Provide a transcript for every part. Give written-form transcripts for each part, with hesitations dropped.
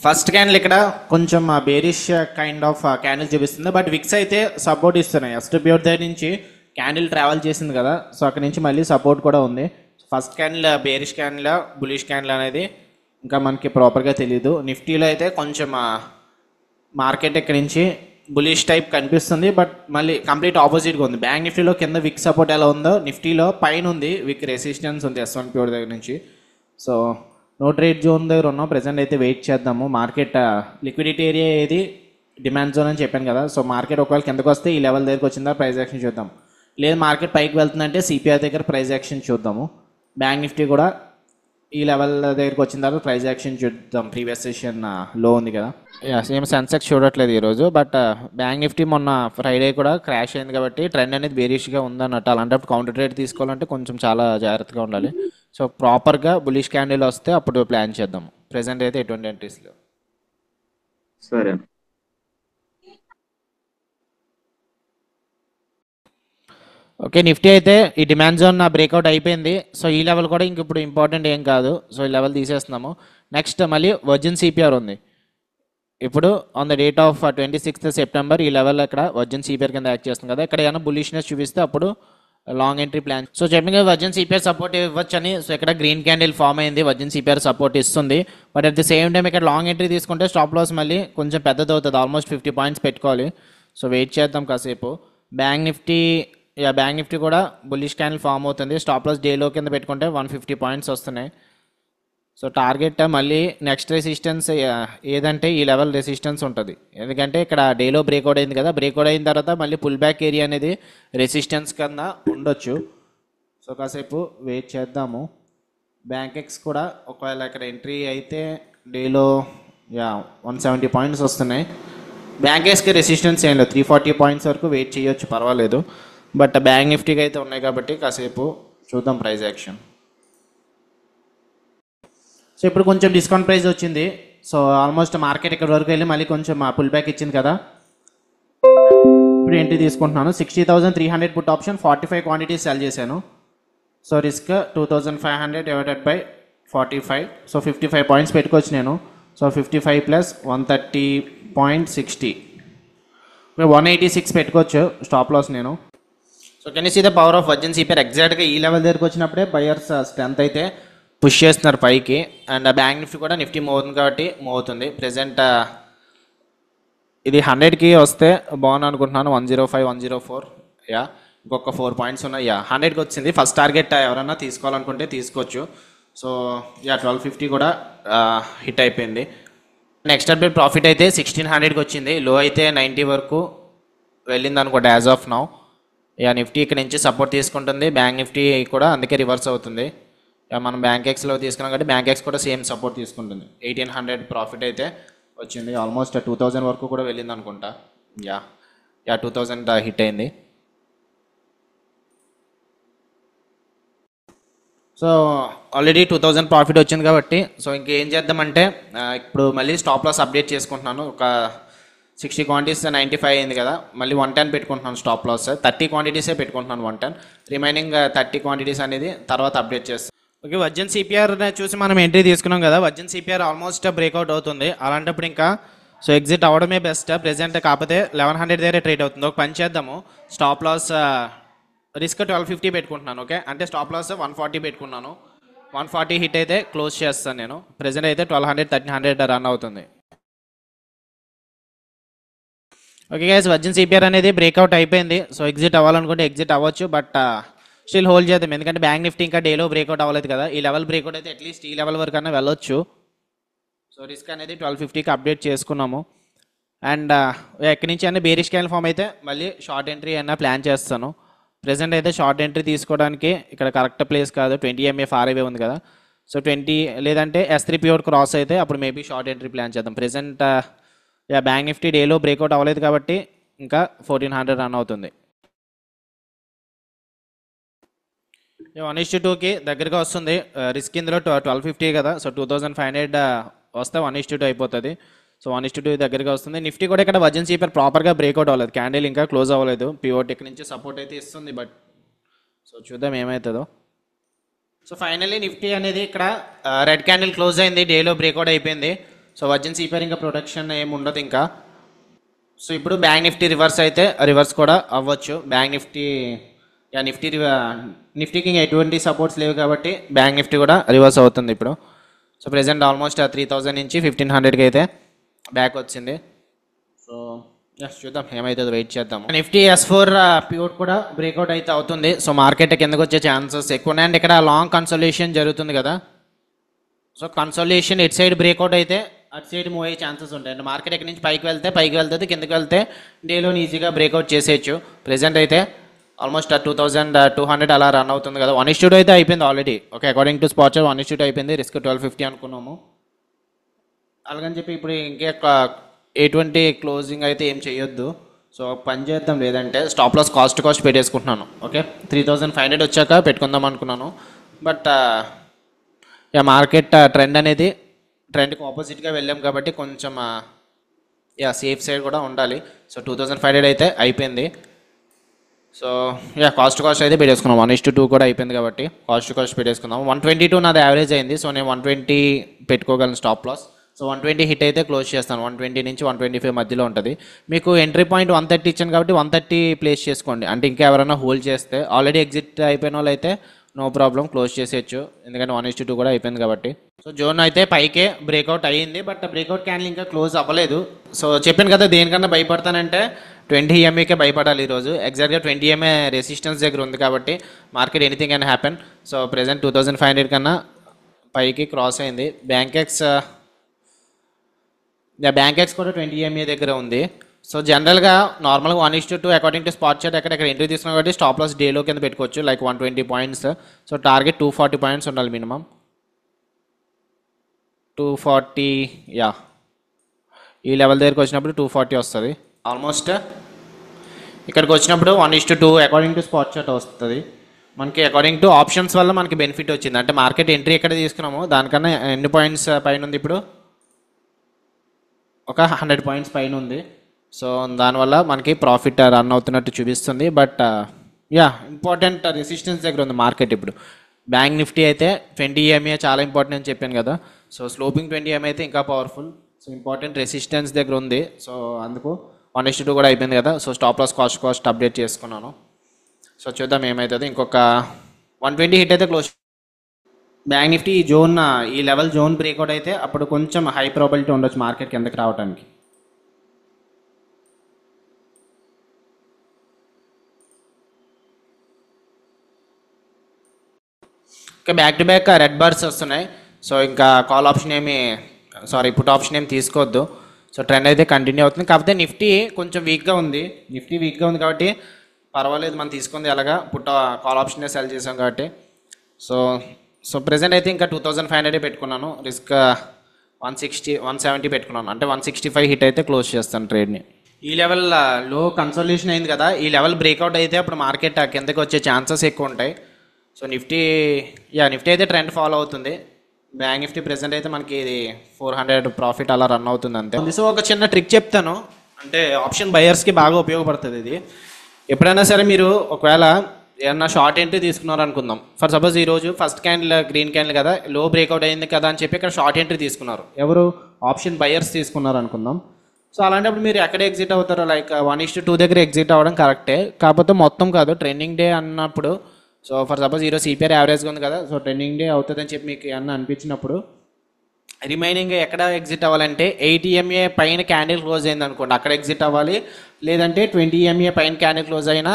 First candle ఇక్కడ కొంచెం bearish kind of candle చూపిస్తుంది, బట్ విక్స్ అయితే సపోర్ట్ ఇస్తున్నాయి. ఎస్టీపీఓ దగ్గర నుంచి క్యాండిల్ ట్రావెల్ చేసింది కదా, సో అక్కడ నుంచి మళ్ళీ సపోర్ట్ కూడా ఉంది. First candle bearish candle bullish candle అనేది ఇంకా మనకి ప్రాపర్గా తెలియదు. నిఫ్టీలో అయితే కొంచెం మార్కెట్ ఇక్కడ నుంచి బులిష్ టైప్ కనిపిస్తుంది, బట్ మళ్ళీ కంప్లీట్ ఆపోజిట్గా ఉంది. బ్యాంక్ నిఫ్టీలో కింద విక్ సపోర్ట్ ఎలా ఉందో నిఫ్టీలో పైన ఉంది విక్ రెసిస్టెన్స్ ఉంది S1P దగ్గర నుంచి. సో నో ట్రేడ్ జోన్ దగ్గర ఉన్నాం ప్రజెంట్ అయితే. వెయిట్ చేద్దాము. మార్కెట్ లిక్విడిటీ ఏరియా ఏది డిమాండ్ జోన్ అని చెప్పాను కదా, సో మార్కెట్ ఒకవేళ కిందకు వస్తే ఈ లెవెల్ దగ్గరకు వచ్చిందా ప్రైస్ యాక్షన్ చూద్దాం, లేదు మార్కెట్ పైకి వెళ్తుందంటే సిపిఐ దగ్గర ప్రైస్ యాక్షన్ చూద్దాము. బ్యాంక్ నిఫ్టీ కూడా ఈ లెవెల్ దగ్గరికి వచ్చిన తర్వాత ప్రైస్ యాక్షన్ చూద్దాం. ప్రీవియస్ సెషన్ లో ఉంది కదా, సేమ్ సెన్సెక్స్ చూడట్లేదు ఈరోజు, బట్ బ్యాంక్ నిఫ్టీ మొన్న ఫ్రైడే కూడా క్రాష్ అయింది కాబట్టి ట్రెండ్ అనేది బేరిష్గా ఉందన్నట్టు. అలాంటప్పుడు కౌంటర్ ట్రేడ్ తీసుకోవాలంటే కొంచెం చాలా జాగ్రత్తగా ఉండాలి. సో ప్రాపర్గా బులిష్ క్యాండిల్ వస్తే అప్పుడు ప్లాన్ చేద్దాము. ప్రెసెంట్ అయితే ఎటువంటి ఎంట్రీస్ లేవు. సరే. ఓకే, నిఫ్టీ అయితే ఈ డిమాండ్ జోన్ బ్రేక్అవుట్ అయిపోయింది. సో ఈ లెవెల్ కూడా ఇంక ఇప్పుడు ఇంపార్టెంట్ ఏం కాదు, సో ఈ లెవెల్ తీసేస్తున్నాము. నెక్స్ట్ మళ్ళీ వర్జిన్ సిపిఆర్ ఉంది. ఇప్పుడు on the date of 26th September ఈ లెవెల్ ఇక్కడ వర్జిన్ సిపిఆర్ కింద యాక్ట్ చేస్తుంది కదా, ఇక్కడ ఏమైనా బులిష్నెస్ చూపిస్తే అప్పుడు లాంగ్ ఎంట్రీ ప్లాన్. సో చెప్పిన వర్జిన్ సిపిఆర్ సపోర్ట్ ఇవ్వచ్చని. సో ఇక్కడ గ్రీన్ క్యాండిల్ ఫామ్ అయింది, వర్జిన్ సిపిఆర్ సపోర్ట్ ఇస్తుంది, but at the same time ఇక్కడ లాంగ్ ఎంట్రీ తీసుకుంటే స్టాప్ లాస్ మళ్ళీ కొంచెం పెద్దది అవుతుంది, ఆల్మోస్ట్ 50 points పెట్టుకోవాలి. సో వెయిట్ చేద్దాం కాసేపు. బ్యాంక్ నిఫ్టీ కూడా బుల్లిష్ క్యాండిల్ ఫామ్ అవుతుంది. స్టాప్ లాస్ డేలో కింద పెట్టుకుంటే 150 points వస్తున్నాయి. సో టార్గెట్ మళ్ళీ నెక్స్ట్ రెసిస్టెన్స్ ఏదంటే ఈ లెవెల్ రెసిస్టెన్స్ ఉంటుంది, ఎందుకంటే ఇక్కడ డేలో బ్రేక్అవుట్ అయింది కదా, బ్రేక్అవుట్ అయిన తర్వాత మళ్ళీ పుల్ బ్యాక్ ఏరియా అనేది రెసిస్టెన్స్ కన్నా ఉండొచ్చు. సో కాసేపు వెయిట్ చేద్దాము. బ్యాంక్ ఎక్స్ కూడా ఒకవేళ ఇక్కడ ఎంట్రీ అయితే డేలో 170 points వస్తున్నాయి. బ్యాంక్ ఎక్స్కి రెసిస్టెన్స్ ఏం లేదు, 340 points వరకు వెయిట్ చేయొచ్చు, పర్వాలేదు. బట్ బ్యాంక్ నిఫ్టీకి అయితే ఉన్నాయి కాబట్టి కాసేపు చూద్దాం ప్రైస్ యాక్షన్. సో ఇప్పుడు కొంచెం డిస్కౌంట్ ప్రైస్ వచ్చింది. సో ఆల్మోస్ట్ మార్కెట్ ఇక్కడ వరకు వెళ్ళి మళ్ళీ కొంచెం పుల్ బ్యాక్ ఇచ్చింది కదా, ఇప్పుడు ఎంట్రీ తీసుకుంటున్నాను. 60,300 పుట్ ఆప్షన్, 45 quantities సెల్ చేశాను. So risk 2,500 divided by 45, so 55 points పెట్టుకోవచ్చు నేను. సో 55 + 130.60, 186 పెట్టుకోవచ్చు స్టాప్ లాస్ నేను. So can you see the power of virgin CPR. ఎగ్జాక్ట్గా ఈ లెవెల్ దగ్గరకు వచ్చినప్పుడే బయర్స్ స్ట్రెంత్ అయితే పుష్ చేస్తున్నారు పైకి, అండ్ బ్యాంక్ నిఫ్టీ కూడా నిఫ్టీ మూవ్ అవుతుంది కాబట్టి మూవ్ అవుతుంది. ప్రెజెంట్ ఇది 100కి వస్తే బాగుంది అనుకుంటున్నాను. 105, 104, ఇంకొక 4 points ఉన్నాయి. 100కి వచ్చింది. ఫస్ట్ టార్గెట్ ఎవరైనా తీసుకోవాలనుకుంటే తీసుకోవచ్చు. సో 1250 కూడా హిట్ అయిపోయింది. నెక్స్ట్ అప్డేట్ ప్రాఫిట్ అయితే 1600కి వచ్చింది, లో అయితే 90 వరకు వెళ్ళింది అనుకోండి యాజ్ ఆఫ్ నౌ. నిఫ్టీ ఇక్కడ నుంచి సపోర్ట్ తీసుకుంటుంది, బ్యాంక్ నిఫ్టీ కూడా అందుకే రివర్స్ అవుతుంది. మనం బ్యాంక్ ఎక్స్లో తీసుకున్నాం కాబట్టి బ్యాంక్ ఎక్స్ కూడా సేమ్ సపోర్ట్ తీసుకుంటుంది. 1800 ప్రాఫిట్ అయితే వచ్చింది, ఆల్మోస్ట్ 2000 వరకు కూడా వెళ్ళింది అనుకుంటా. 2000 హిట్ అయింది. సో ఆల్రెడీ 2000 ప్రాఫిట్ వచ్చింది కాబట్టి సో ఇంకేం చేద్దామంటే ఇప్పుడు మళ్ళీ స్టాప్ లాస్ అప్డేట్ చేసుకుంటున్నాను. ఒక 60 quantities 95 అయింది కదా, మళ్ళీ 110 పెట్టుకుంటున్నాను స్టాప్ లాస్. 30 quantities పెట్టుకుంటున్నాను 110, రిమైనింగ్ 30 quantities అనేది తర్వాత అప్డేట్ చేస్తాను. ఓకే, వర్జిన్ సిపిఆర్ చూసి మనం ఎంట్రీ తీసుకున్నాం కదా, వర్జిన్ సిపిఆర్ ఆల్మోస్ట్ బ్రేక్అవుట్ అవుతుంది. అలాంటప్పుడు ఇంకా సో ఎగ్జిట్ అవ్వడమే బెస్ట్ ప్రెజెంట్. కాకపోతే 1100 దగ్గర ట్రేడ్ అవుతుంది. ఒక పని చేద్దాము, స్టాప్ లాస్ రిస్క్ 1250 పెట్టుకుంటున్నాను. ఓకే, అంటే స్టాప్ లాస్ 140 పెట్టుకున్నాను. 140 హిట్ అయితే క్లోజ్ చేస్తాను నేను. ప్రెజెంట్ అయితే 1200, 1300 రన్ అవుతుంది. ఓకే గైస్, వర్జిన్ సిపిఆర్ అనేది బ్రేక్అవుట్ అయిపోయింది. సో ఎగ్జిట్ అవ్వాలనుకుంటే ఎగ్జిట్ అవ్వచ్చు, బట్ స్టిల్ హోల్డ్ చేద్దాం, ఎందుకంటే బ్యాంక్ నిఫ్టీ ఇంకా డేలో బ్రేక్అవుట్ అవ్వలేదు కదా. ఈ లెవెల్ బ్రేక్అవుట్ అయితే అట్లీస్ట్ ఈ లెవెల్ వరకు అన్నా వెళ్ళొచ్చు. సో రిస్క్ అనేది 1250కి అప్డేట్ చేసుకున్నాము. అండ్ ఎక్కడి నుంచి అయినా బేరిష్ క్యాండిల్ ఫామ్ అయితే మళ్ళీ షార్ట్ ఎంట్రీ అయినా ప్లాన్ చేస్తాను. ప్రెజెంట్ అయితే షార్ట్ ఎంట్రీ తీసుకోవడానికి ఇక్కడ కరెక్ట్ ప్లేస్ కాదు. 20 MA ఫార్వే ఉంది కదా, సో 20 లేదంటే S3P క్రాస్ అయితే అప్పుడు మేబీ షార్ట్ ఎంట్రీ ప్లాన్ చేద్దాం. ప్రెజెంట్ బ్యాంక్ నిఫ్టీ డేలో బ్రేక్అవుట్ అవ్వలేదు కాబట్టి ఇంకా 1400 రన్ అవుతుంది. 1:2కి దగ్గరగా వస్తుంది. రిస్క్ ఇందులో 1250 కదా, సో 2500 వస్తే 1:2 అయిపోతుంది. సో 1:2 దగ్గరగా వస్తుంది. నిఫ్టీ కూడా ఇక్కడ వర్జిన్ సిపిఆర్ ప్రాపర్గా బ్రేక్అవుట్ అవ్వలేదు, క్యాండిల్ ఇంకా క్లోజ్ అవ్వలేదు. పివోట్ ఇక్కడ నుంచి సపోర్ట్ అయితే ఇస్తుంది, బట్ సో చూద్దాం ఏమవుతుందో. సో ఫైనల్లీ నిఫ్టీ అనేది ఇక్కడ రెడ్ క్యాండిల్ క్లోజ్ అయింది, డేలో బ్రేక్అవుట్ అయిపోయింది. సో వర్జిన్ సిపిఆర్ ఇంకా ప్రొటెక్షన్ ఏమి ఉండదు ఇంకా. సో ఇప్పుడు బ్యాంక్ నిఫ్టీ రివర్స్ అయితే రివర్స్ కూడా అవ్వచ్చు. బ్యాంక్ నిఫ్టీ నిఫ్టీకి ఇంకా ఎటువంటి సపోర్ట్స్ లేవు కాబట్టి బ్యాంక్ నిఫ్టీ కూడా రివర్స్ అవుతుంది ఇప్పుడు. సో ప్రెసెంట్ ఆల్మోస్ట్ 3000 నుంచి 1500కి అయితే బ్యాక్ వచ్చింది. సో చూద్దాం ఏమైతుందో, వెయిట్ చేద్దాం. నిఫ్టీ S4 ప్యూర్ కూడా బ్రేక్అవుట్ అయితే అవుతుంది. సో మార్కెట్ కిందకు వచ్చే ఛాన్సెస్ ఎక్కువ ఉన్నాయి. అండ్ ఇక్కడ లాంగ్ కన్సోలిడేషన్ జరుగుతుంది కదా. సో కన్సోలిడేషన్ ఇటు సైడ్ బ్రేక్అవుట్ అయితే అటు సైడ్ మూవ్ అయ్యే ఛాన్సెస్ ఉంటాయి. అండ్ మార్కెట్ ఎక్కడి నుంచి పైకి వెళ్తుంది, కిందకి వెళ్తే డేలో ఈజీగా బ్రేక్అవుట్ చేసేయచ్చు. ప్రెసెంట్ అయితే ఆల్మోస్ట్ 2200 అలా రన్ అవుతుంది కదా. 1:2 అయితే అయిపోయింది already. Okay, according to spot 1:2 అయిపోయింది. రిస్క్ 1250 అనుకున్నాము. అలాగని చెప్పి ఇప్పుడు ఇంకే ఎటువంటి క్లోజింగ్ అయితే ఏం చేయొద్దు. సో పని చేద్దాం, లేదంటే స్టాప్ లాస్ కాస్ట్ పెట్టేసుకుంటున్నాను. ఓకే, 3500 వచ్చాక పెట్టుకుందాం అనుకున్నాను. బట్ మార్కెట్ ట్రెండ్కి ఆపోజిట్గా వెళ్ళాం కాబట్టి కొంచెం సేఫ్ సైడ్ కూడా ఉండాలి. సో 2500 అయితే అయిపోయింది. సో కాస్ట్ అయితే పెట్టేసుకున్నాం. 1:2 కూడా అయిపోయింది కాబట్టి కాస్ట్ పెట్టేసుకుందాం. 122 నాది యావరేజ్ అయింది. సో నేను 120 పెట్టుకోగలను స్టాప్ లాస్. సో 120 హిట్ అయితే క్లోజ్ చేస్తాను. 120 నుంచి 125 మధ్యలో ఉంటుంది. మీకు ఎంట్రీ పాయింట్ 130 ఇచ్చాను కాబట్టి 130 ప్లేస్ చేసుకోండి. అంటే ఇంకా ఎవరైనా హోల్డ్ చేస్తే, ఆల్రెడీ ఎగ్జిట్ అయిపోయిన వాళ్ళు అయితే నో ప్రాబ్లం క్లోజ్ చేసేయచ్చు, ఎందుకంటే 1:2 కూడా అయిపోయింది కాబట్టి. సో జోన్ అయితే పైకే బ్రేక్అవుట్ అయ్యింది, బట్ బ్రేక్అవుట్ క్యాండిల్ ఇంకా క్లోజ్ అవ్వలేదు. సో చెప్పాను కదా, దేనికన్నా భయపడతానంటే 20 EMAకే భయపడాలి ఈరోజు. ఎగ్జాక్ట్గా 20 EMA రెసిస్టెన్స్ దగ్గర ఉంది కాబట్టి market anything can happen. So present 2500 కన్నా పైకి క్రాస్ అయింది. బ్యాంక్ ఎక్స్ కూడా 20 EMA దగ్గర ఉంది. సో జనరల్గా నార్మల్గా 1:2 అకార్డింగ్ టు స్పాట్ చార్ట్ ఎక్కడ ఎంట్రీ తీసుకున్నా కాబట్టి స్టాప్ లాస్ డేలో కింద పెట్టుకోవచ్చు, like 120 points. So target 240 points ఉండాలి మినిమం. 240 ఈ లెవెల్ దగ్గరికి వచ్చినప్పుడు 240 వస్తుంది ఆల్మోస్ట్. ఇక్కడికి వచ్చినప్పుడు 1:2 అకార్డింగ్ టు స్పాట్ చార్ట్ వస్తుంది మనకి. అకార్డింగ్ టు ఆప్షన్స్ వల్ల మనకి బెనిఫిట్ వచ్చింది. అంటే మార్కెట్ ఎంట్రీ ఎక్కడ తీసుకున్నామో దానికన్నా ఎన్ని పాయింట్స్ పైన ఉంది ఇప్పుడు, ఒక 100 పాయింట్స్ పైన ఉంది. సో దానివల్ల మనకి ప్రాఫిట్ రన్ అవుతున్నట్టు చూపిస్తుంది. బట్ ఇంపార్టెంట్ రెసిస్టెన్స్ దగ్గర ఉంది మార్కెట్ ఇప్పుడు. బ్యాంక్ నిఫ్టీ అయితే 20 EMA చాలా ఇంపార్టెంట్ అని చెప్పాను కదా. సో స్లోపింగ్ 20 EMA అయితే ఇంకా పవర్ఫుల్. సో ఇంపార్టెంట్ రెసిస్టెన్స్ దగ్గర ఉంది. సో అందుకు 1:2 కూడా అయిపోయింది కదా. So stop loss cost update చేసుకున్నాను. సో చూద్దాం ఏమవుతుంది. ఇంకొక 120 హిట్ అయితే క్లోజ్. బ్యాంక్ నిఫ్టీ ఈ లెవెల్ జోన్ బ్రేక్అవుట్ అయితే అప్పుడు కొంచెం హై ప్రాబిలిటీ ఉండొచ్చు మార్కెట్ కిందకి రావడానికి. ఇంకా back to back red bars వస్తున్నాయి. సో ఇంకా పుట్ ఆప్షన్ ఏమి తీసుకోవద్దు. సో ట్రెండ్ అయితే కంటిన్యూ అవుతుంది. కాకపోతే నిఫ్టీ కొంచెం వీక్గా ఉంది కాబట్టి పర్వాలేదు, మనం తీసుకుంది అలాగా కాల్ ఆప్షనే సెల్ చేసాం కాబట్టి. సో ప్రెసెంట్ అయితే ఇంకా 2500 పెట్టుకున్నాను. రిస్క్ 170 పెట్టుకున్నాను. అంటే 165 హిట్ అయితే క్లోజ్ చేస్తాను ట్రేడ్ని. ఈ లెవెల్ లో కన్సోలిడేషన్ అయింది కదా, ఈ లెవెల్ బ్రేక్అవుట్ అయితే అప్పుడు మార్కెట్ కిందకి వచ్చే ఛాన్సెస్ ఎక్కువ ఉంటాయి. సో నిఫ్టీ అయితే ట్రెండ్ ఫాలో అవుతుంది. బ్యాంక్ నిఫ్టీ ప్రెసెంట్ అయితే మనకి ఇది 400 ప్రాఫిట్ అలా రన్ అవుతుంది అంతే. సో ఒక చిన్న ట్రిక్ చెప్తాను, అంటే ఆప్షన్ బయర్స్కి బాగా ఉపయోగపడుతుంది ఇది. ఎప్పుడైనా సరే మీరు ఒకవేళ ఏమన్నా షార్ట్ ఎంట్రీ తీసుకున్నారు అనుకుందాం. ఫర్ సపోజ్ ఈరోజు ఫస్ట్ క్యాండిల్ గ్రీన్ క్యాండిల్ కదా, లో బ్రేక్అవుట్ అయింది కదా అని చెప్పి ఇక్కడ షార్ట్ ఎంట్రీ తీసుకున్నారు. ఎవరు? ఆప్షన్ బయర్స్ తీసుకున్నారు అనుకుందాం. సో అలాంటప్పుడు మీరు ఎక్కడ ఎగ్జిట్ అవుతారో, లైక్ 1:2 దగ్గర ఎగ్జిట్ అవ్వడం కరెక్టే, కాకపోతే మొత్తం కాదు, ట్రెండింగ్ డే అన్నప్పుడు. సో ఫర్ సపోజ్ ఈరోజు సిపిఆర్ యావరేజ్గా ఉంది కదా, సో ట్రెండింగ్ డే అవుతుందని చెప్పి మీకు ఏమన్నా అనిపించినప్పుడు రిమైనింగ్ ఎక్కడ ఎగ్జిట్ అవ్వాలంటే 8 EMA పైన క్యాండిల్ క్లోజ్ అయింది అనుకోండి, అక్కడ ఎగ్జిట్ అవ్వాలి. లేదంటే 20 EMA పైన క్యాండిల్ క్లోజ్ అయినా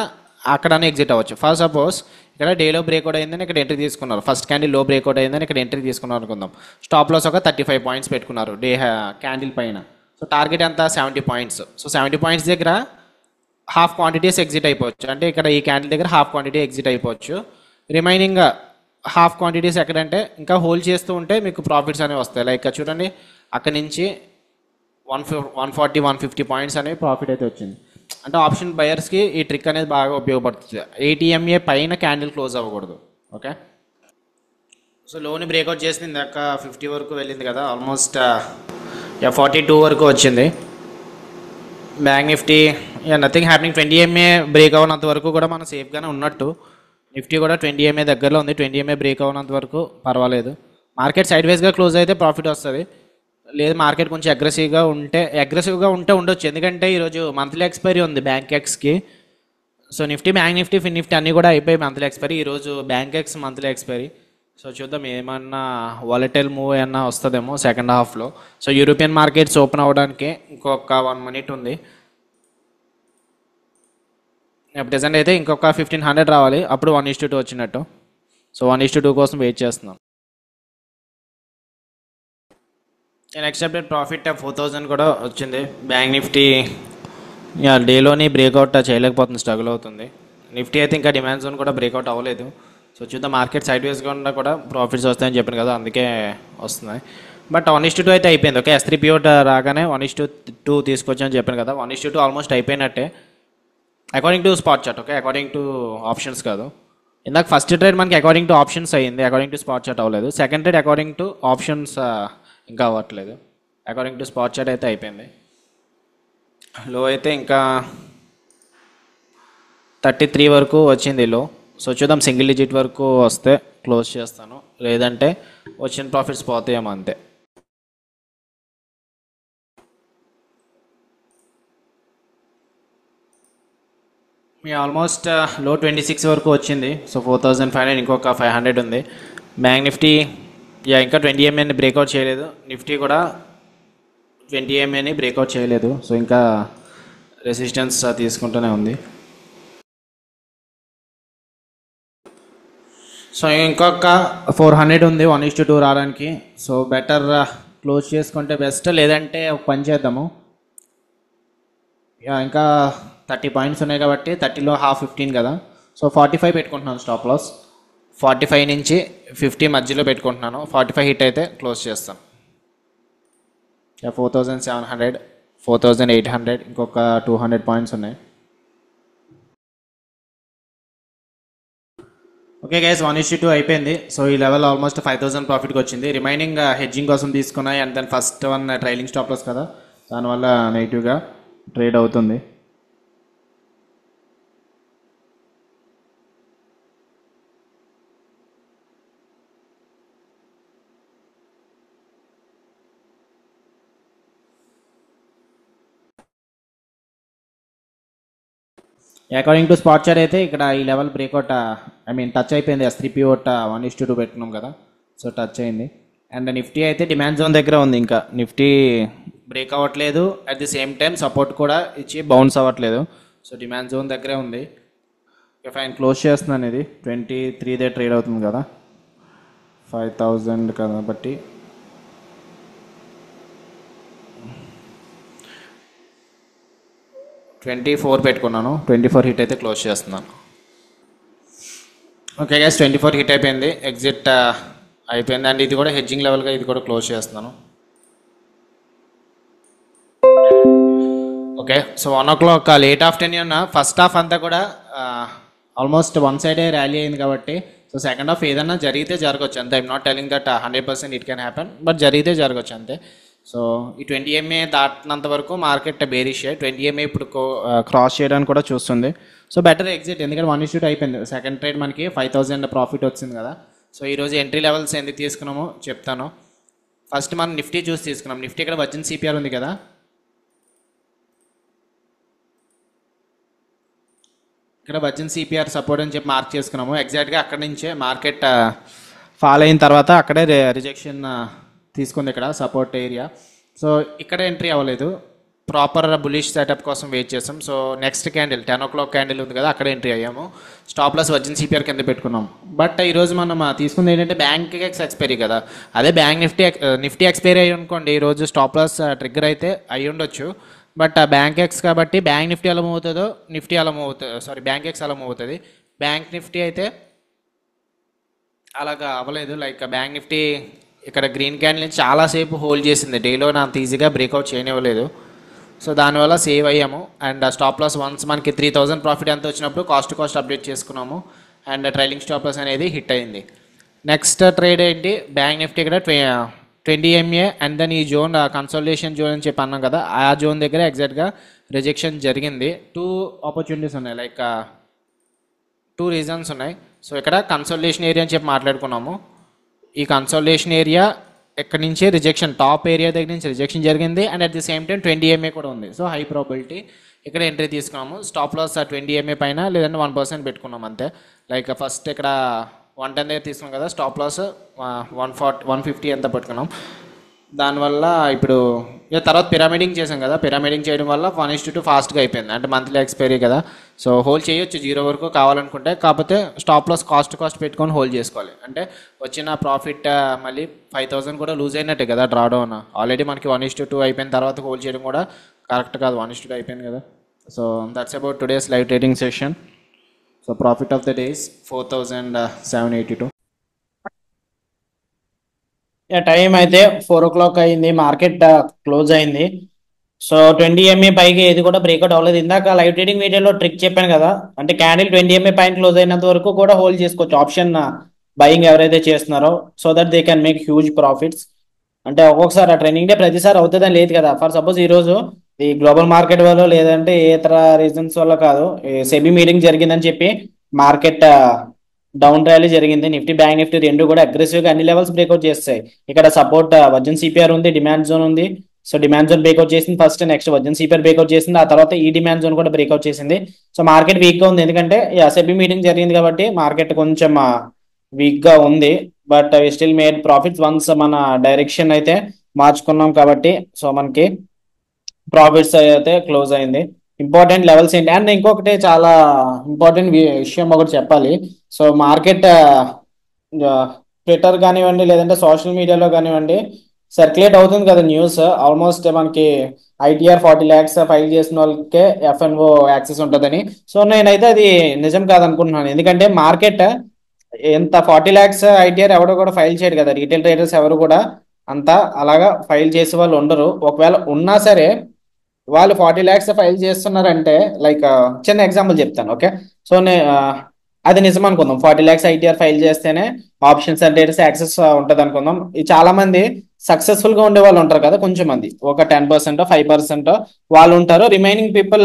అక్కడనే ఎగ్జిట్ అవ్వచ్చు. ఫర్ సపోజ్ ఇక్కడ డేలో బ్రేక్అవుట్ అయిందని ఇక్కడ ఎంట్రీ తీసుకున్నారు, ఫస్ట్ క్యాండిల్ లో బ్రేక్అవుట్ అయిందని ఇక్కడ ఎంట్రీ తీసుకున్నారు అనుకుందాం. స్టాప్ లాస్ ఒక 35 పాయింట్స్ పెట్టుకున్నారు క్యాండిల్ పైన. సో టార్గెట్ ఎంత? 70 పాయింట్స్. సో 70 పాయింట్స్ దగ్గర హాఫ్ క్వాంటిటీస్ ఎగ్జిట్ అయిపోవచ్చు. అంటే ఇక్కడ ఈ క్యాండిల్ దగ్గర హాఫ్ క్వాంటిటీ ఎగ్జిట్ అయిపోవచ్చు. రిమైనింగ్ హాఫ్ క్వాంటిటీస్ ఎక్కడంటే ఇంకా హోల్డ్ చేస్తూ ఉంటే మీకు ప్రాఫిట్స్ అనేవి వస్తాయి. లైక్ చూడండి, అక్కడి నుంచి 140-150 పాయింట్స్ అనేవి ప్రాఫిట్ అయితే వచ్చింది. అంటే ఆప్షన్ బయర్స్కి ఈ ట్రిక్ అనేది బాగా ఉపయోగపడుతుంది. 8 EMA పైన క్యాండిల్ క్లోజ్ అవ్వకూడదు. ఓకే, సో లోని బ్రేక్అవుట్ చేసింది, ఇందాక 50 వరకు వెళ్ళింది కదా, ఆల్మోస్ట్ 42 వరకు వచ్చింది. Bank nifty nothing happening. 20 EMA break అవ్వనంత వరకు కూడా మనం సేఫ్గానే ఉన్నట్టు. నిఫ్టీ కూడా 20 EMA దగ్గరలో ఉంది. 20 EMA బ్రేక్ అవ్వనంత వరకు పర్వాలేదు. మార్కెట్ సైడ్ వైజ్గా క్లోజ్ అయితే ప్రాఫిట్ వస్తుంది. లేదు మార్కెట్ కొంచెం అగ్రెసివ్గా ఉంటే ఉండొచ్చు, ఎందుకంటే ఈరోజు మంత్లీ ఎక్స్పైరీ ఉంది బ్యాంక్ ఎక్స్కి. So nifty, bank nifty, fin nifty అన్నీ కూడా అయిపోయి మంత్లీ ఎక్స్పైరీ. ఈరోజు Bankex monthly expiry. So చూద్దాం ఏమన్నా వాలటైల్ మూవ్ ఏమన్నా వస్తుందేమో సెకండ్ హాఫ్లో. సో యూరోపియన్ మార్కెట్స్ ఓపెన్ అవ్వడానికి ఇంకొక 1 minute ఉంది. ప్రెసెంట్ అయితే ఇంకొక 1500 రావాలి, అప్పుడు 1:2 వచ్చినట్టు. సో 1:2 కోసం వెయిట్ చేస్తున్నాం. నెక్స్ట్ అప్డేట్ ప్రాఫిట్ 4000 కూడా వచ్చింది. బ్యాంక్ నిఫ్టీ డేలోని బ్రేక్అవుట్ చేయలేకపోతుంది, స్ట్రగుల్ అవుతుంది. నిఫ్టీ అయితే ఇంకా డిమాండ్ జోన్ కూడా బ్రేక్అవుట్ అవ్వలేదు. సో చూద్దాం, మార్కెట్ సైడ్ వేస్గా ఉన్నా కూడా ప్రాఫిట్స్ వస్తాయని చెప్పాను కదా, అందుకే వస్తున్నాయి. బట్ 1:2 అయితే అయిపోయింది. ఓకే, S3PO రాగానే 1:2 తీసుకొచ్చని చెప్పాను కదా, 1:2 ఆల్మోస్ట్ అయిపోయినట్టే according to spot chart. Okay, according to options కాదు. ఇందాక ఫస్ట్ ట్రేడ్ మనకి అకార్డింగ్ టు ఆప్షన్స్ అయ్యింది, అకార్డింగ్ టు స్పాట్ చార్ట్ అవ్వలేదు. Second trade according to options ఇంకా అవ్వట్లేదు, అకార్డింగ్ టు స్పాట్ చార్ట్ అయితే అయిపోయింది. లో అయితే ఇంకా 33 వరకు వచ్చింది లో. సో చూద్దాం, సింగిల్ డిజిట్ వరకు వస్తే క్లోజ్ చేస్తాను, లేదంటే వచ్చిన ప్రాఫిట్స్ పోతాయేమో అంతే. మీ ఆల్మోస్ట్ లో 26 వరకు వచ్చింది. సో 4500, ఇంకొక 500 ఉంది. బ్యాంక్ నిఫ్టీ ఇంకా 20 MAని బ్రేక్అవుట్ చేయలేదు, నిఫ్టీ కూడా 20 MAని బ్రేక్అవుట్ చేయలేదు. సో ఇంకా రెసిస్టెన్స్ తీసుకుంటూనే ఉంది. సో ఇంకొక 400 ఉంది 1:2 రావడానికి. సో బెటర్ క్లోజ్ చేసుకుంటే బెస్ట్, లేదంటే ఒక పని చేద్దాము. ఇంకా 30 పాయింట్స్ ఉన్నాయి కాబట్టి 30లో హాఫ్ 15 కదా. సో 45 పెట్టుకుంటున్నాను స్టాప్ లాస్. 45 నుంచి 50 మధ్యలో పెట్టుకుంటున్నాను. 45 హిట్ అయితే క్లోజ్ చేస్తాను. 4700, 4800, ఇంకొక 200 పాయింట్స్ ఉన్నాయి. ఓకే గైస్, 1:2 అయిపోయింది. సో ఈ లెవెల్ ఆల్మోస్ట్ 5000 ప్రాఫిట్కి వచ్చింది. రిమైనింగ్ హెడ్జింగ్ కోసం తీసుకున్నాయి, and then first one trailing stop loss కదా, దానివల్ల నెగిటివ్గా ట్రేడ్ అవుతుంది. అకార్డింగ్ టు స్పాట్ చార్ట్ అయితే ఇక్కడ ఈ లెవెల్ బ్రేక్అవుట్ టచ్ అయిపోయింది. S3PO 1:2 పెట్టుకున్నాం కదా, సో టచ్ అయింది. అండ్ నిఫ్టీ అయితే డిమాండ్ జోన్ దగ్గర ఉంది, ఇంకా నిఫ్టీ బ్రేక్ అవ్వట్లేదు, at the same time support కూడా ఇచ్చి బౌన్స్ అవ్వట్లేదు. సో డిమాండ్ జోన్ దగ్గరే ఉంది. ఇక ఫైన్ క్లోజ్ చేస్తున్నాను. ఇది 23 ట్రేడ్ అవుతుంది కదా, 5000 కాబట్టి 24 పెట్టుకున్నాను. 24 హిట్ అయితే క్లోజ్ చేస్తున్నాను. ఓకే గైస్, 24 హిట్ అయిపోయింది, ఎగ్జిట్ అయిపోయింది. అండ్ ఇది కూడా హెడ్జింగ్ లెవెల్గా ఇది కూడా క్లోజ్ చేస్తున్నాను. Okay, so 1 o'clock late afternoon first half అంతా కూడా ఆల్మోస్ట్ వన్ సైడే ర్యాలీ అయింది కాబట్టి, సో సెకండ్ హాఫ్ ఏదన్నా జరిగితే జరగవచ్చు అంతే. I'm not telling that 100% it can happen, but జరిగితే జరగవచ్చు అంతే. సో ఈ 20 MA దాటినంత వరకు మార్కెట్ బేరిష్. 20 MA ఇప్పుడు క్రాస్ చేయడానికి కూడా చూస్తుంది. సో బెటర్ ఎగ్జిట్, ఎందుకంటే 1:2 అయిపోయింది. సెకండ్ ట్రేడ్ మనకి 5000 ప్రాఫిట్ వచ్చింది కదా. సో ఈరోజు ఎంట్రీ లెవెల్స్ ఎందుకు తీసుకున్నామో చెప్తాను. ఫస్ట్ మనం నిఫ్టీ చూసి తీసుకున్నాం. నిఫ్టీ ఇక్కడ వర్జిన్ CPR ఉంది కదా, ఇక్కడ వర్జిన్ CPR సపోర్ట్ అని చెప్పి మార్క్ చేసుకున్నాము. ఎగ్జాక్ట్గా అక్కడ నుంచే మార్కెట్ ఫాల్ అయిన తర్వాత అక్కడే రిజెక్షన్ తీసుకుంది, ఇక్కడ సపోర్ట్ ఏరియా. సో ఇక్కడ ఎంట్రీ అవ్వలేదు, ప్రాపర్ బులిష్ సెటప్ కోసం వెయిట్ చేసాం. So next candle 10 o'clock candle ఉంది కదా, అక్కడ ఎంట్రీ అయ్యాము. స్టాప్ లాస్ వర్జిన్ CPR కింద పెట్టుకున్నాం. బట్ ఈరోజు మనం తీసుకుంది ఏంటంటే బ్యాంక్ ఎక్స్పైరీ కదా, అదే బ్యాంక్ నిఫ్టీ ఎక్స్పైరీ అయ్యి అనుకోండి, ఈరోజు స్టాప్ లాస్ ట్రిగ్గర్ అయితే అయ్యి ఉండొచ్చు. బట్ బ్యాంక్ ఎక్స్ కాబట్టి బ్యాంక్ నిఫ్టీ ఎలా మూవ్ అవుతుందో నిఫ్టీ అలా మూవ్ అవుతుంది, సారీ బ్యాంక్ ఎక్స్ అలా మూవ్ అవుతుంది. బ్యాంక్ నిఫ్టీ అయితే అలాగా అవ్వలేదు. లైక్ బ్యాంక్ నిఫ్టీ ఇక్కడ గ్రీన్ క్యాండిల్ నుంచి చాలాసేపు హోల్డ్ చేసింది, డేలో అంత ఈజీగా బ్రేక్అవుట్ చేయనివ్వలేదు. సో దానివల్ల సేవ్ అయ్యాము. అండ్ స్టాప్ లాస్ వన్స్ మనకి 3000 ప్రాఫిట్ ఎంత వచ్చినప్పుడు కాస్ట్ అప్డేట్ చేసుకున్నాము. అండ్ ట్రైలింగ్ స్టాప్ లాస్ అనేది హిట్ అయింది. నెక్స్ట్ ట్రేడ్ ఏంటి, బ్యాంక్ నిఫ్టీ ఇక్కడ 20 MA అండ్ దెన్ ఈ జోన్ కన్సల్టేషన్ జోన్ అని చెప్పి అన్నాం కదా, ఆ జోన్ దగ్గర ఎగ్జాక్ట్గా రిజెక్షన్ జరిగింది. 2 ఆపర్చునిటీస్ ఉన్నాయి, లైక్ 2 రీజన్స్ ఉన్నాయి. సో ఇక్కడ కన్సల్టేషన్ ఏరియా అని చెప్పి మాట్లాడుకున్నాము. ఈ కన్సల్టేషన్ ఏరియా ఎక్కడి నుంచి రిజెక్షన్, టాప్ ఏరియా దగ్గర నుంచి రిజెక్షన్ జరిగింది and at the same time 20 MA కూడా ఉంది. సో హై ప్రాబిలిటీ ఇక్కడ ఎంట్రీ తీసుకున్నాము. స్టాప్ లాస్ 20 ఎంఏ పైన లేదంటే 1% పెట్టుకున్నాం అంతే. లైక్ ఫస్ట్ ఇక్కడ 110 దగ్గర తీసుకున్నాం కదా, స్టాప్ లాస్ 150 ఎంత పెట్టుకున్నాం. దానివల్ల ఇప్పుడు ఇక తర్వాత పిరమిడింగ్ చేసాం కదా, పిరమిడింగ్ చేయడం వల్ల 1:2 ఫాస్ట్గా అయిపోయింది. అంటే మంత్లీ ఎక్స్పైరీ కదా, సో హోల్డ్ చేయొచ్చు 0 వరకు కావాలనుకుంటే. కాకపోతే స్టాప్ లాస్ కాస్ట్ పెట్టుకొని హోల్డ్ చేసుకోవాలి. అంటే వచ్చిన ప్రాఫిట్ మళ్ళీ 5,000 కూడా లూజ్ అయినట్టే కదా డ్రాడౌన్. ఆల్రెడీ మనకి 1:2 అయిపోయిన తర్వాత హోల్డ్ చేయడం కూడా కరెక్ట్ కాదు, 1:2 అయిపోయింది కదా. So that's about today's live trading session. So profit of the days 4,782. Time అయితే 4 o'clock అయింది, మార్కెట్ క్లోజ్ అయింది. సో 20 ఎంఏ పైకి ఏది కూడా బ్రేక్అవుట్ అవ్వలేదు. ఇందాక లైవ్ ట్రేడింగ్ వీడియోలో ట్రిక్ చెప్పాను కదా, అంటే క్యాండిల్ 20 ఎంఏ పైన క్లోజ్ అయినంత వరకు కూడా హోల్డ్ చేసుకోవచ్చు ఆప్షన్ బయింగ్ ఎవరైతే చేస్తున్నారో, so that they can make huge profits. అంటే ఒక్కొక్కసారి ఆ ట్రైనింగ్ డే ప్రతిసారి అవుతుందని లేదు కదా. ఫర్ సపోజ్ ఈ రోజు ఈ గ్లోబల్ మార్కెట్ వల్ల లేదంటే ఏ ఇతర రీజన్స్ వల్ల కాదు, సెబీ మీటింగ్ జరిగిందని చెప్పి మార్కెట్ డౌన్ ర్యాలీ జరిగింది. నిఫ్టీ బ్యాంక్ నిఫ్టీ రెండు కూడా అగ్రెసివ్ గా అన్ని లెవెల్స్ బ్రేక్అవుట్ చేస్తాయి. ఇక్కడ సపోర్ట్ వర్జన్ సిపిఆర్ ఉంది, డిమాండ్ జోన్ ఉంది. సో డిమాండ్ జోన్ బ్రేక్అవుట్ చేసింది first, next version CPR breakout చేసింది, ఆ తర్వాత ఈ డిమాండ్ జోన్ కూడా బ్రేక్అవుట్ చేసింది. సో మార్కెట్ వీక్ గా ఉంది, ఎందుకంటే సెబీ మీటింగ్ జరిగింది కాబట్టి మార్కెట్ కొంచెం వీక్ గా ఉంది. But still made profits once మన డైరెక్షన్ అయితే మార్చుకున్నాం కాబట్టి. సో మనకి ప్రాఫిట్స్ అయితే క్లోజ్ అయింది. ఇంపార్టెంట్ లెవెల్స్ ఏంటి అండ్ ఇంకొకటి చాలా ఇంపార్టెంట్ విషయం ఒకటి చెప్పాలి. సో మార్కెట్ ట్విట్టర్ కానివ్వండి లేదంటే సోషల్ మీడియాలో కానివ్వండి సర్క్యులేట్ అవుతుంది కదా న్యూస్. ఆల్మోస్ట్ మనకి ITR 40 lakhs ఫైల్ చేసిన వాళ్ళకే FNO యాక్సెస్ ఉంటుందని. సో నేనైతే అది నిజం కాదనుకుంటున్నాను, ఎందుకంటే మార్కెట్ ఎంత 40 lakhs ITR ఎవడో కూడా ఫైల్ చేయడు కదా, రీటైల్ ట్రేడర్స్ ఎవరు కూడా అంతా అలాగా ఫైల్ చేసే వాళ్ళు ఉండరు. ఒకవేళ ఉన్నా సరే వాళ్ళు 40 lakhs ఫైల్ చేస్తున్నారంటే, లైక్ చిన్న ఎగ్జాంపుల్ చెప్తాను, ఓకే. సో అది నిజం అనుకుందాం, 40 lakhs ITR ఫైల్ చేస్తేనే ఆప్షన్స్ అండ్ ట్రేడర్స్ యాక్సెస్ ఉంటుంది అనుకుందాం. ఈ చాలా మంది సక్సెస్ఫుల్ గా ఉండే వాళ్ళు ఉంటారు కదా, కొంచెం మంది, ఒక 10% 5% వాళ్ళు ఉంటారు. రిమైనింగ్ పీపుల్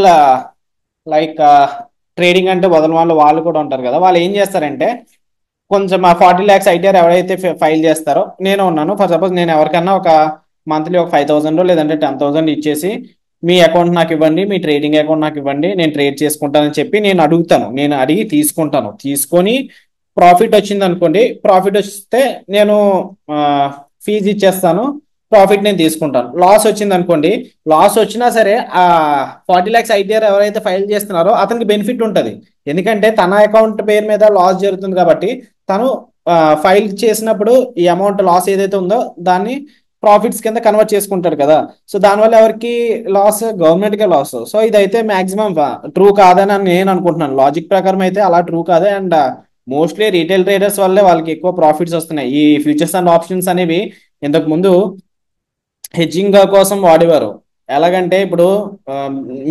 లైక్ ట్రేడింగ్ అంటే వదల వాళ్ళు కూడా ఉంటారు కదా. వాళ్ళు ఏం చేస్తారంటే కొంచెం ఆ 40 lakhs ITR ఎవరైతే ఫైల్ చేస్తారో, నేను ఉన్నాను ఫర్ సపోజ్, నేను ఎవరికన్నా ఒక మంత్లీ ఒక 5,000 లేదంటే 10,000 ఇచ్చేసి మీ అకౌంట్ నాకు ఇవ్వండి, మీ ట్రేడింగ్ అకౌంట్ నాకు ఇవ్వండి, నేను ట్రేడ్ చేసుకుంటానని చెప్పి నేను అడుగుతాను. నేను అడిగి తీసుకుంటాను, తీసుకొని ప్రాఫిట్ వచ్చింది అనుకోండి, ప్రాఫిట్ వస్తే నేను ఫీజు ఇచ్చేస్తాను, ప్రాఫిట్ నేను తీసుకుంటాను. లాస్ వచ్చింది అనుకోండి, లాస్ వచ్చినా సరే ఆ 40 lakhs ITR ఎవరైతే ఫైల్ చేస్తున్నారో అతనికి బెనిఫిట్ ఉంటుంది, ఎందుకంటే తన అకౌంట్ పేరు మీద లాస్ జరుగుతుంది కాబట్టి తను ఫైల్ చేసినప్పుడు ఈ అమౌంట్ లాస్ ఏదైతే ఉందో దాన్ని ప్రాఫిట్స్ కింద కన్వర్ట్ చేసుకుంటాడు కదా. సో దానివల్ల ఎవరికి లాస్? గవర్నమెంట్ కే లాస్. సో ఇదైతే మాక్సిమం ట్రూ కాదని నేను అనుకుంటున్నాను. లాజిక్ ప్రకారం అయితే అలా ట్రూ కాదే. అండ్ మోస్ట్లీ రీటైల్ ట్రేడర్స్ వల్లే వాళ్ళకి ఎక్కువ ప్రాఫిట్స్ వస్తున్నాయి. ఈ ఫ్యూచర్స్ అండ్ ఆప్షన్స్ అనేవి ఇంతకు ముందు హెడ్జింగ్ కోసం వాడేవారు. ఎలాగంటే ఇప్పుడు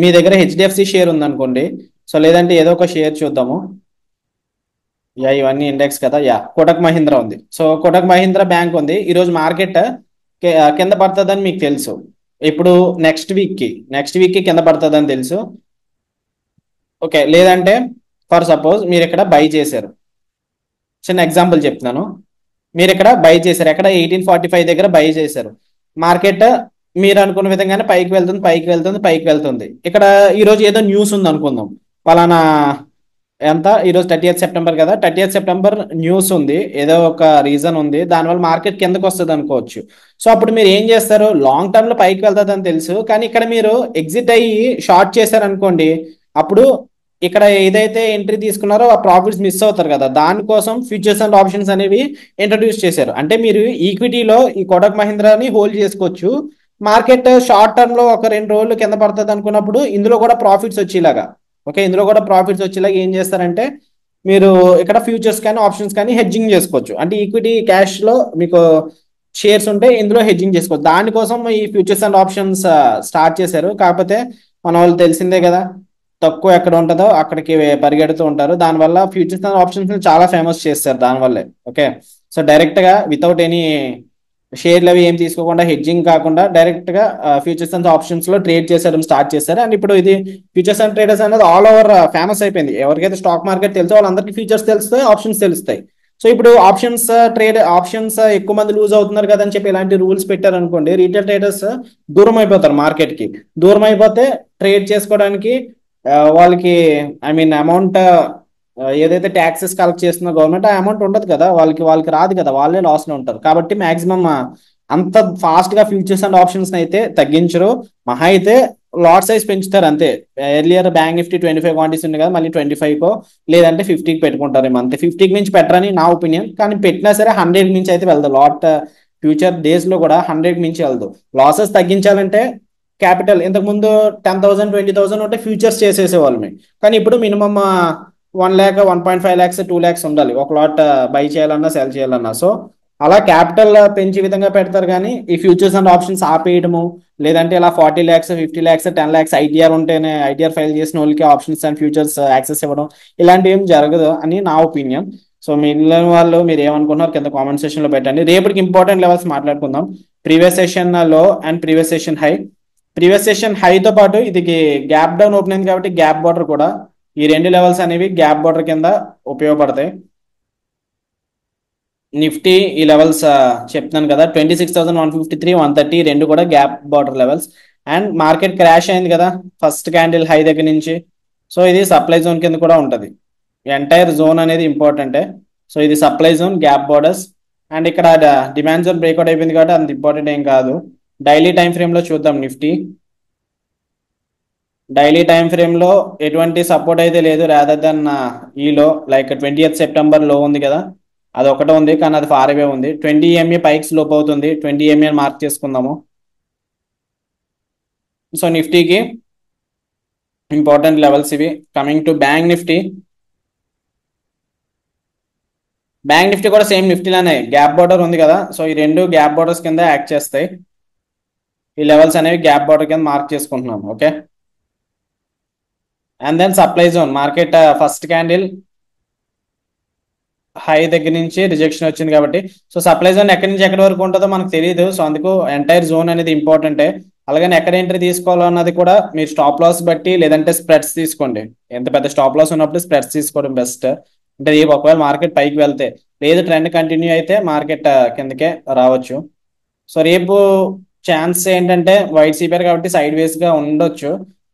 మీ దగ్గర HDFC షేర్ ఉందనుకోండి, సో లేదంటే ఏదో ఒక షేర్ చూద్దాము. ఇవన్నీ ఇండెక్స్ కదా. కోటక్ మహీంద్రా ఉంది. సో కోటక్ మహీంద్రా బ్యాంక్ ఉంది. ఈరోజు మార్కెట్ కింద పడుతుందని మీకు తెలుసు. ఇప్పుడు నెక్స్ట్ వీక్ కి కింద పడుతుందని తెలుసు, ఓకే. లేదంటే ఫర్ సపోజ్ మీరు ఇక్కడ బై చేశారు, చిన్న ఎగ్జాంపుల్ చెప్తున్నాను. మీరు ఇక్కడ బై చేశారు, ఎక్కడ 1845 దగ్గర బై చేశారు. మార్కెట్ మీరు అనుకున్న విధంగానే పైకి వెళ్తుంది. ఇక్కడ ఈరోజు ఏదో న్యూస్ ఉంది అనుకుందాం, పలానా ఎంత, ఈరోజు 30th September కదా, 30th September న్యూస్ ఉంది, ఏదో ఒక రీజన్ ఉంది, దానివల్ల మార్కెట్ కిందకు వస్తుంది అనుకోవచ్చు. సో అప్పుడు మీరు ఏం చేస్తారు? లాంగ్ టర్మ్ లో పైకి వెళ్తుంది అని తెలుసు, కానీ ఇక్కడ మీరు ఎగ్జిట్ అయ్యి షార్ట్ చేశారు అనుకోండి, అప్పుడు ఇక్కడ ఏదైతే ఎంట్రీ తీసుకున్నారో ఆ ప్రాఫిట్స్ మిస్ అవుతారు కదా. దానికోసం ఫ్యూచర్స్ అండ్ ఆప్షన్స్ అనేవి ఇంట్రడ్యూస్ చేశారు. అంటే మీరు ఈక్విటీలో ఈ కోటక్ మహీంద్రాని హోల్డ్ చేసుకోవచ్చు. మార్కెట్ షార్ట్ టర్మ్ లో ఒక 2 రోజులు కింద పడుతుంది అనుకున్నప్పుడు ఇందులో కూడా ప్రాఫిట్స్ వచ్చేలాగా, ఓకే, ఇందులో కూడా ప్రాఫిట్స్ వచ్చేలాగా ఏం చేస్తారంటే మీరు ఇక్కడ ఫ్యూచర్స్ కానీ ఆప్షన్స్ కానీ హెడ్జింగ్ చేసుకోవచ్చు. అంటే ఈక్విటీ క్యాష్ లో మీకు షేర్స్ ఉంటే ఇందులో హెడ్జింగ్ చేసుకోవచ్చు. దానికోసం ఈ ఫ్యూచర్స్ అండ్ ఆప్షన్స్ స్టార్ట్ చేశారు. కాకపోతే మన వాళ్ళు తెలిసిందే కదా, తక్కువ ఎక్కడ ఉంటుందో అక్కడికి పరిగెడుతూ ఉంటారు. దానివల్ల ఫ్యూచర్స్ అండ్ ఆప్షన్స్ చాలా ఫేమస్ చేస్తారు దానివల్లే, ఓకే. సో డైరెక్ట్ గా వితౌట్ ఎనీ షేర్లు అవి ఏం తీసుకోకుండా, హెడ్జింగ్ కాకుండా డైరెక్ట్ గా ఫ్యూచర్స్ అండ్ ఆప్షన్స్ లో ట్రేడ్ చేసేయడం స్టార్ట్ చేశారు. అండ్ ఇప్పుడు ఇది ఫ్యూచర్స్ అండ్ ట్రేడర్స్ అనేది ఆల్ ఓవర్ ఫేమస్ అయిపోయింది. ఎవరికైతే స్టాక్ మార్కెట్ తెలుసో వాళ్ళందరికీ ఫ్యూచర్స్ తెలుస్తాయి, ఆప్షన్స్ తెలుస్తాయి. సో ఇప్పుడు ఆప్షన్స్ ఎక్కువ మంది లూజ్ అవుతున్నారు కదా అని చెప్పి ఇలాంటి రూల్స్ పెట్టారు అనుకోండి, రీటైల్ ట్రేడర్స్ దూరం అయిపోతారు మార్కెట్ కి. దూరం అయిపోతే ట్రేడ్ చేసుకోవడానికి వాళ్ళకి ఐ మీన్ అమౌంట్ ఏదైతే ట్యాక్సెస్ కలెక్ట్ చేస్తుందో గవర్నమెంట్, ఆ అమౌంట్ ఉండదు కదా వాళ్ళకి రాదు కదా, వాళ్ళే లాస్ లో ఉంటారు. కాబట్టి మాక్సిమం అంత ఫాస్ట్ గా ఫ్యూచర్స్ అండ్ ఆప్షన్స్ అయితే తగ్గించరు. మహా అయితే లాట్ సైజ్ పెంచుతారు అంతే. ఎర్లియర్ బ్యాంక్ నిఫ్టీ 25 క్వాంటిటీస్ ఉంది కదా, మళ్ళీ 25 కో లేదంటే 50కి పెట్టుకుంటారు ఏమో అంతే. 50కి మించి పెట్టరని నా ఒపీనియన్. కానీ పెట్టినా సరే 100 మించి అయితే వెళ్దు. ఫ్యూచర్ డేస్ లో కూడా 100 మించి వెళ్దు. లాసెస్ తగ్గించాలంటే క్యాపిటల్ ఇంతకు ముందు 10,000 20,000 ఉంటే ఫ్యూచర్స్ చేసేసేవాళ్ళమే. కానీ ఇప్పుడు మినిమం 1 lakh 1.5 lakhs 2 lakhs ఉండాలి ఒక లాట్ బై చేయాలన్నా సెల్ చేయాలన్నా. సో అలా క్యాపిటల్ పెంచే విధంగా పెడతారు. కానీ ఈ ఫ్యూచర్స్ అండ్ ఆప్షన్స్ ఆపేయడము, లేదంటే ఇలా 40 lakhs 50 lakhs 10 lakhs ఐటీఆర్ ఉంటేనే ఐటీఆర్ ఫైల్ చేసిన వాళ్ళకి ఆప్షన్స్ అండ్ ఫ్యూచర్స్ యాక్సెస్ ఇవ్వడం ఇలాంటివి ఏం జరగదు అని నా ఒపీనియన్. సో మిగిలిన వాళ్ళు మీరు ఏమనుకుంటున్నారు కింద కామెంట్ సెక్షన్ లో పెట్టండి. రేపటికి ఇంపార్టెంట్ లెవెల్స్ మాట్లాడుకుందాం. ప్రీవియస్ సెషన్ లో and previous session high. Previous session హైతో పాటు ఇది గ్యాప్ డౌన్ ఓపెన్ అయింది కాబట్టి గ్యాప్ బార్డర్ కూడా, ఈ రెండు లెవెల్స్ అనేవి గ్యాప్ బార్డర్ కింద ఉపయోగపడతాయి. నిఫ్టీ ఈ లెవెల్స్ చెప్తున్నాను కదా, 26,153 130 రెండు కూడా gap border levels. And market crash అయింది కదా ఫస్ట్ క్యాండిల్ హై దగ్గర నుంచి. సో ఇది సప్లై జోన్ కింద కూడా ఉంటుంది. ఎంటైర్ జోన్ అనేది ఇంపార్టెంటే. సో ఇది supply zone, gap borders. And ఇక్కడ డిమాండ్ జోన్ బ్రేక్అవుట్ అయిపోయింది కాబట్టి అంత ఇంపార్టెంట్ ఏం కాదు. డైలీ టైం ఫ్రేమ్ లో చూద్దాం. నిఫ్టీ డైలీ టైం ఫ్రేమ్ లో ఎటువంటి సపోర్ట్ అయితే లేదు, రాదర్ దెన్ ఈలో లైక్ 20th September లో ఉంది కదా, అది ఒకటే ఉంది కానీ అది ఫార్ అవే ఉంది. 20 EMA పైకి స్లోప్ అవుతుంది. 20 EMA మార్క్ చేసుకుందాము. సో నిఫ్టీకి ఇంపార్టెంట్ లెవెల్స్ ఇవి. Coming to bank Nifty. Bank Nifty కూడా సేమ్ నిఫ్టీలోనే గ్యాప్ బార్డర్ ఉంది కదా, సో ఈ రెండు గ్యాప్ బార్డర్స్ కింద యాక్ట్ చేస్తాయి. ఈ లెవెల్స్ అనేవి గ్యాప్ బార్డర్ కింద మార్క్ చేసుకుంటున్నాం. Okay. And then supply zone, market first candle high దగ్గర నుంచి రిజెక్షన్ వచ్చింది కాబట్టి, సో సప్లై జోన్ ఎక్కడి నుంచి ఎక్కడి వరకు ఉంటుందో మనకు తెలియదు. సో అందుకు ఎంటైర్ జోన్ అనేది ఇంపార్టెంటే. అలాగని ఎక్కడ ఎంట్రీ తీసుకోవాలో అన్నది కూడా మీరు స్టాప్ లాస్ బట్టి లేదంటే స్ప్రెడ్స్ తీసుకోండి. ఎంత పెద్ద స్టాప్ లాస్ ఉన్నప్పుడు స్ప్రెడ్స్ తీసుకోవడం బెస్ట్. అంటే ఒకవేళ మార్కెట్ పైకి వెళ్తే, లేదు ట్రెండ్ కంటిన్యూ అయితే మార్కెట్ కిందకే రావచ్చు. సో రేపు ఛాన్స్ ఏంటంటే వైట్ సిపిఆర్ కాబట్టి సైడ్ వేస్ గా ఉండొచ్చు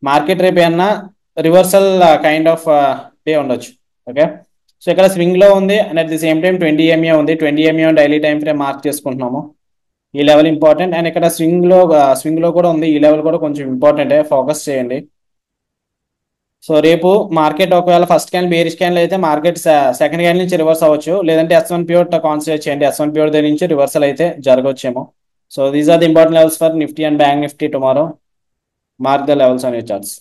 మార్కెట్. రేపు ఏమన్నా రివర్సల్ కైండ్ ఆఫ్ డే ఉండొచ్చు. ఓకే. సో ఇక్కడ స్వింగ్ లో ఉంది and at the same time 20 EMA ఉంది. 20 EMA daily time frame mark చేసుకుంటున్నాము. ఈ లెవెల్ ఇంపార్టెంట్. అండ్ ఇక్కడ స్వింగ్ లో కూడా ఉంది. ఈ లెవెల్ కూడా కొంచెం ఇంపార్టెంట్, ఫోకస్ చేయండి. సో రేపు మార్కెట్ ఒకవేళ ఫస్ట్ క్యాన్ బేరిష్ క్యాన్ అయితే మార్కెట్ సెకండ్ క్యాన్ నుంచి రివర్స్ అవ్వచ్చు, లేదంటే S1 ప్యూర్ కాన్సిడర్ చేయండి. S1 ప్యూర్ దగ్గర నుంచి రివర్సల్ అయితే జరగవచ్చేమో. So these are the important levels for nifty and bank nifty tomorrow. Mark the levels on your charts.